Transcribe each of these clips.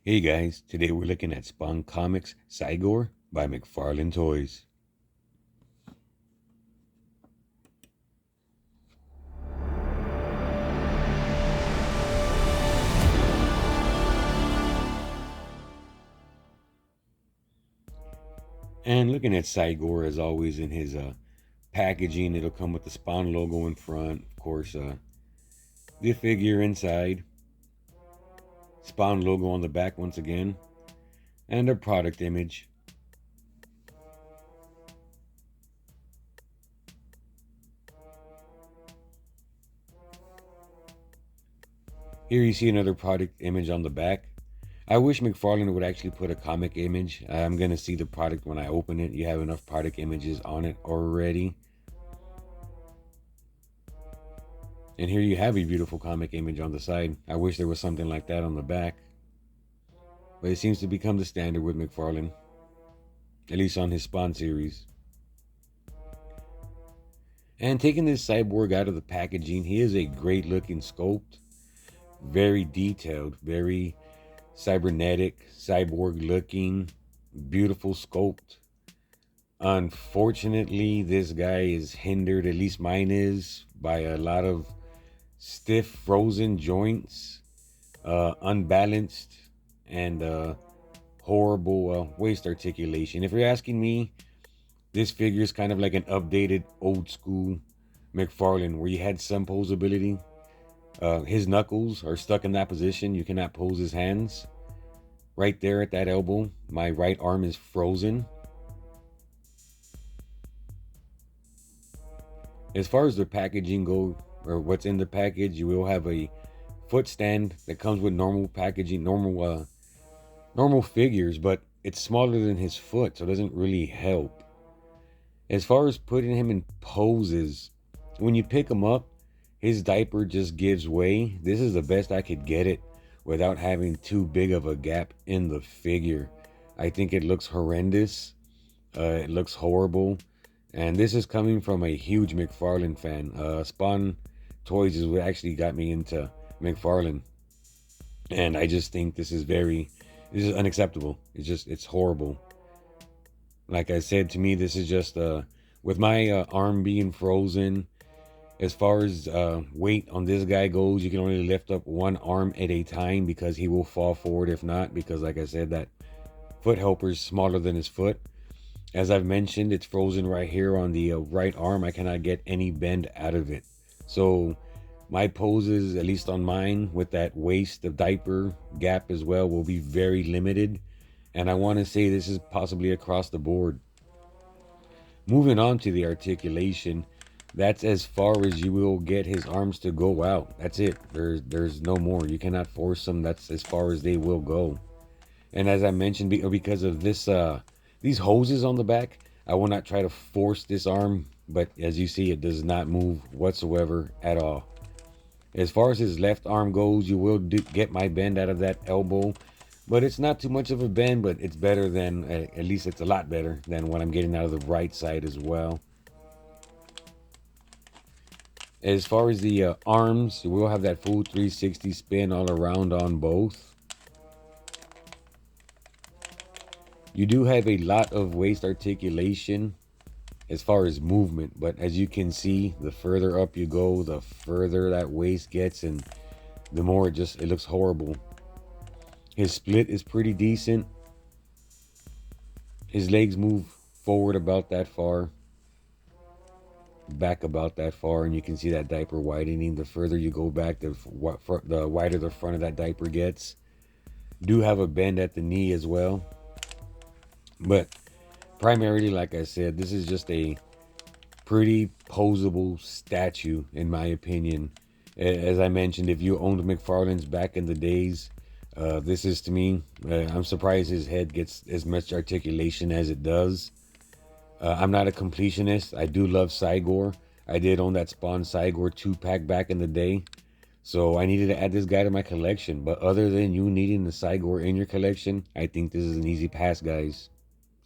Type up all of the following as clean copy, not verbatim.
Hey guys, today we're looking at Spawn Comics Cygor by McFarlane Toys. And looking at Cygor as always in his packaging, it'll come with the Spawn logo in front, of course, the figure inside, Spawn logo on the back once again, and a product image. Here you see another product image on the back. I wish McFarlane would actually put a comic image. I'm going to see the product when I open it. You have enough product images on it already. And here you have a beautiful comic image on the side. I wish there was something like that on the back. But it seems to become the standard with McFarlane, at least on his Spawn series. And taking this cyborg out of the packaging, he is a great looking sculpt. Very detailed, very cybernetic, cyborg looking, beautiful sculpt. Unfortunately, this guy is hindered, at least mine is, by a lot of stiff frozen joints, unbalanced, and horrible waist articulation. If you're asking me, this figure is kind of like an updated old school McFarlane where you had some posability. His knuckles are stuck in that position. You cannot pose his hands. Right there at that elbow, my right arm is frozen. As far as the packaging go, or what's in the package, you will have a foot stand that comes with normal packaging, normal figures, but it's smaller than his foot, so it doesn't really help. As far as putting him in poses, when you pick him up, his diaper just gives way. This is the best I could get it without having too big of a gap in the figure. I think it looks horrendous. It looks horrible. And this is coming from a huge McFarlane fan. Spawn Toys is what actually got me into McFarlane. And I just think this is unacceptable. It's horrible. Like I said, to me, this is just, with my arm being frozen, as far as weight on this guy goes, you can only lift up one arm at a time because he will fall forward if not, because like I said, that foot helper is smaller than his foot. As I've mentioned, it's frozen right here on the right arm. I cannot get any bend out of it. So my poses, at least on mine, with that waist, the diaper gap as well, will be very limited. And I want to say this is possibly across the board. Moving on to the articulation, that's as far as you will get his arms to go out. That's it. There's no more. You cannot force them. That's as far as they will go. And as I mentioned, because of this, these hoses on the back, I will not try to force this arm. But as you see, it does not move whatsoever at all. As far as his left arm goes, you will get my bend out of that elbow. But it's not too much of a bend, but it's better than, at least it's a lot better than what I'm getting out of the right side as well. As far as the arms, we'll have that full 360 spin all around on both. You do have a lot of waist articulation as far as movement, but as you can see, the further up you go, the further that waist gets, and the more it looks horrible. His split is pretty decent. His legs move forward about that far, back about that far, and you can see that diaper widening. The further you go back, the wider the front of that diaper gets. Do have a bend at the knee as well, but primarily, like I said, this is just a pretty posable statue in my opinion. As I mentioned, if you owned McFarlane's back in the days, this is, to me, I'm surprised his head gets as much articulation as it does. I'm not a completionist. I do love Cygor. I did own that Spawn Cygor 2-pack back in the day. So I needed to add this guy to my collection. But other than you needing the Cygor in your collection, I think this is an easy pass, guys.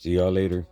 See y'all later.